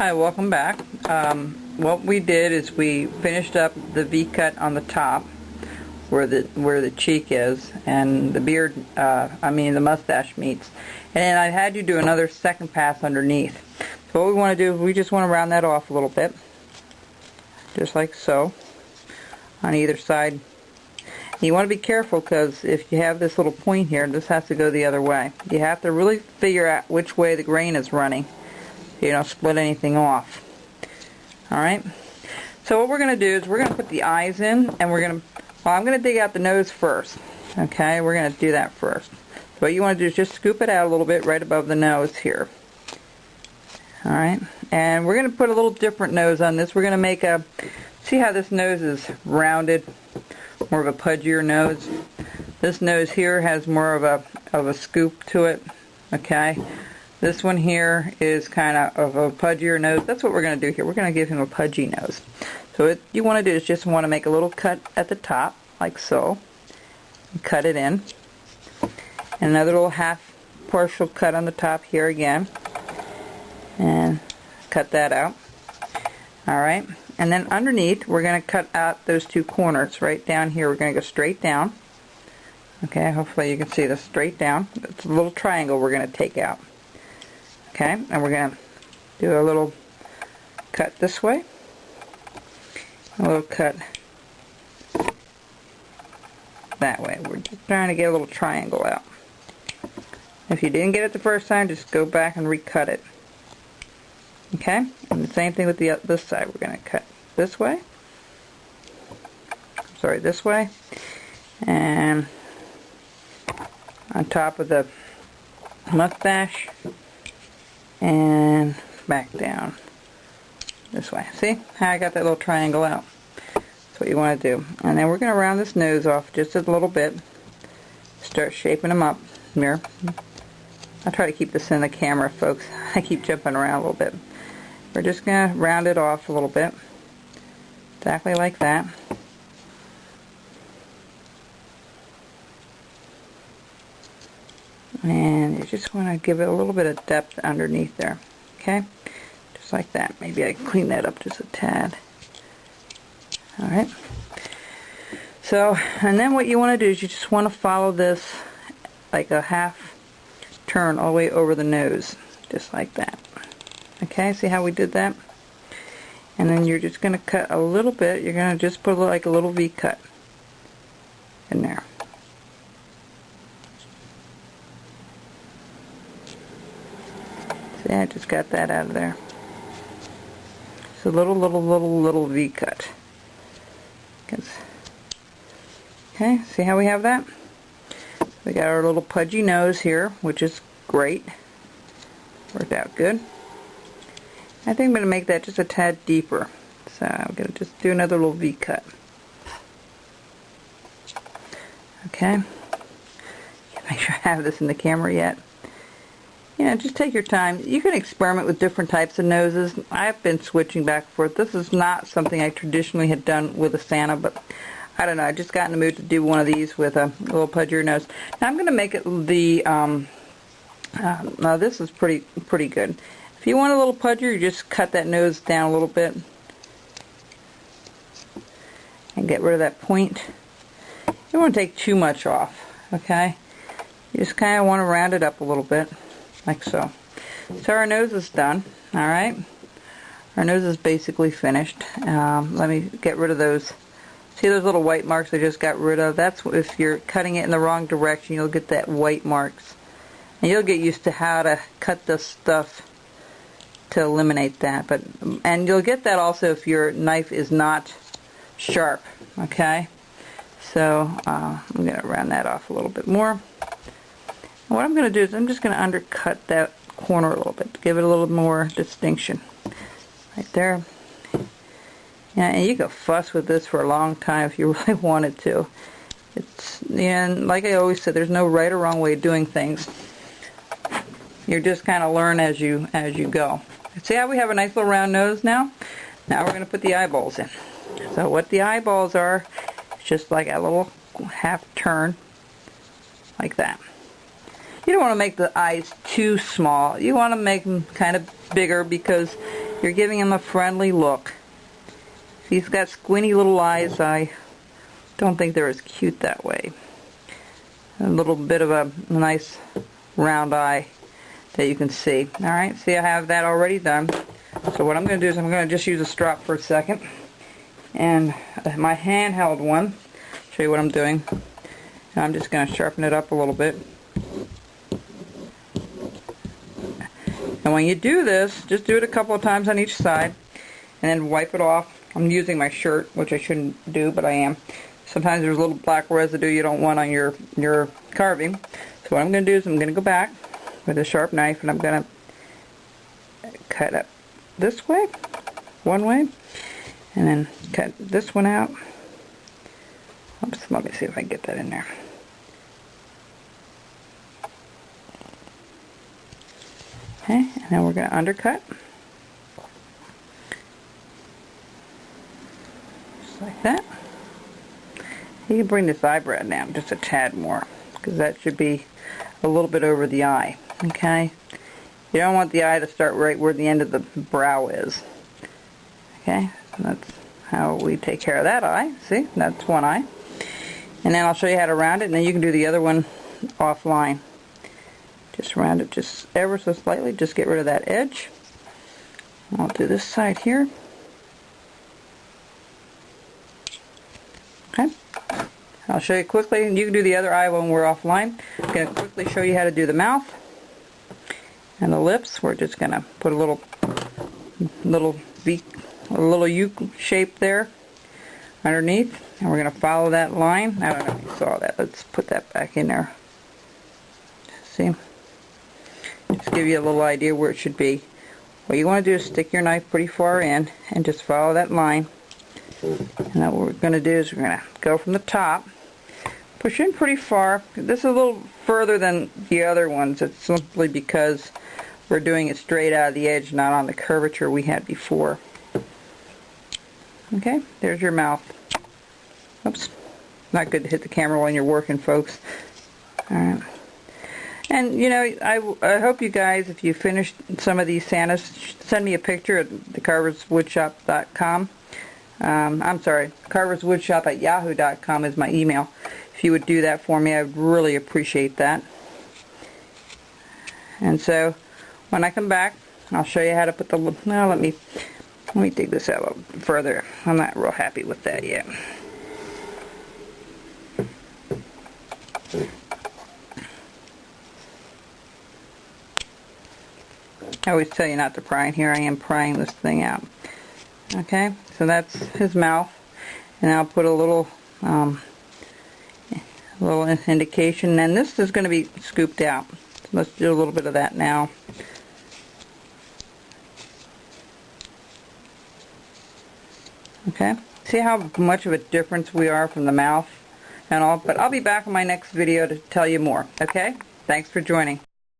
Hi, welcome back. What we did is we finished up the V-cut on the top where the cheek is and the beard, the mustache meets. And then I had you do another second pass underneath. So what we want to do, we just want to round that off a little bit, just like so, on either side. And you want to be careful because if you have this little point here, this has to go the other way. You have to really figure out which way the grain is running so you don't split anything off. Alright? So what we're going to do is we're going to put the eyes in, and I'm going to dig out the nose first. Okay? We're going to do that first. So what you want to do is just scoop it out a little bit right above the nose here. Alright? And we're going to put a little different nose on this. We're going to make see how this nose is rounded? More of a pudgier nose. This nose here has more of a scoop to it. Okay? This one here is kind of a pudgier nose. That's what we're going to do here. We're going to give him a pudgy nose. So what you want to do is just want to make a little cut at the top, like so. And cut it in. And another little half partial cut on the top here again. And cut that out. Alright. And then underneath, we're going to cut out those two corners. Right down here, we're going to go straight down. Okay, hopefully you can see this straight down. It's a little triangle we're going to take out. Okay, and we're going to do a little cut this way, a little cut that way. We're just trying to get a little triangle out. If you didn't get it the first time, just go back and recut it. Okay, and the same thing with this side. We're going to cut this way, this way, and on top of the mustache, and back down this way. See how I got that little triangle out? That's what you want to do. And then we're going to round this nose off just a little bit. Start shaping them up. Here. I'll try to keep this in the camera, folks. I keep jumping around a little bit. We're just going to round it off a little bit. Exactly like that. And you just want to give it a little bit of depth underneath there. Okay? Just like that. Maybe I can clean that up just a tad. Alright. So, and then what you want to do is you just want to follow this like a half turn all the way over the nose. Just like that. Okay? See how we did that? And then you're just going to cut a little bit. You're going to just put like a little V cut in there. See, I just got that out of there. It's a little V cut. Okay, see how we have that? We got our little pudgy nose here, which is great. Worked out good. I think I'm going to make that just a tad deeper. So I'm going to just do another little V cut. Okay. Can't make sure I have this in the camera yet. Yeah, just take your time. You can experiment with different types of noses. I've been switching back and forth. This is not something I traditionally had done with a Santa, but I don't know. I just got in the mood to do one of these with a little pudgier nose. Now I'm going to make it the. Now this is pretty good. If you want a little pudgier, you just cut that nose down a little bit and get rid of that point. You don't want to take too much off. Okay, you just kind of want to round it up a little bit. Like so. So our nose is done. Alright. Our nose is basically finished. Let me get rid of those. See those little white marks I just got rid of? That's if you're cutting it in the wrong direction, you'll get that white marks. And you'll get used to how to cut this stuff to eliminate that. And you'll get that also if your knife is not sharp. Okay? So I'm going to round that off a little bit more. What I'm going to do is I'm just going to undercut that corner a little bit to give it a little more distinction. Right there. Yeah, and you could fuss with this for a long time if you really wanted to. And like I always said, there's no right or wrong way of doing things. You just kind of learn as you go. See how we have a nice little round nose now? Now we're going to put the eyeballs in. So what the eyeballs are, it's just like a little half turn, like that. You don't want to make the eyes too small. You want to make them kind of bigger because You're giving him a friendly look. If he's got squinty little eyes, I don't think they're as cute that way. A little bit of a nice round eye that you can see. Alright, see, I have that already done. So what I'm going to do is I'm going to just use a strop for a second. And my handheld one, show you what I'm doing. And I'm just going to sharpen it up a little bit. And when you do this, just do it a couple of times on each side, and then wipe it off. I'm using my shirt, which I shouldn't do, but I am. Sometimes there's a little black residue you don't want on your carving. So what I'm going to do is I'm going to go back with a sharp knife, and I'm going to cut up this way, one way, and then cut this one out. Oops, let me see if I can get that in there. Okay, and then we're going to undercut. Just like that. You can bring this eyebrow down just a tad more, because that should be a little bit over the eye. Okay? You don't want the eye to start right where the end of the brow is. Okay? So that's how we take care of that eye. See? That's one eye. And then I'll show you how to round it, and then you can do the other one offline. Just round it just ever so slightly. Just get rid of that edge. I'll do this side here. Okay. I'll show you quickly. You can do the other eye when we're offline. I'm going to quickly show you how to do the mouth and the lips. We're just going to put a little V, a little U shape there underneath, and we're going to follow that line. I don't know if you saw that. Let's put that back in there. See? Just give you a little idea where it should be. What you want to do is stick your knife pretty far in and just follow that line. And now what we're going to do is we're going to go from the top, push in pretty far. This is a little further than the other ones. It's simply because we're doing it straight out of the edge, not on the curvature we had before. Okay, there's your mouth. Oops, not good to hit the camera when you're working, folks. Alright. And, you know, I hope you guys, if you finish some of these Santas, send me a picture at thecarverswoodshop.com. I'm sorry, carverswoodshop@yahoo.com is my email. If you would do that for me, I would really appreciate that. And so, when I come back, I'll show you how to put the, well, let me dig this out a little further. I'm not real happy with that yet. I always tell you not to pry, and here I am prying this thing out. Okay, so that's his mouth, and I'll put a little indication, and this is going to be scooped out. So let's do a little bit of that now. Okay, see how much of a difference we are from the mouth and all, but I'll be back in my next video to tell you more. Okay, thanks for joining.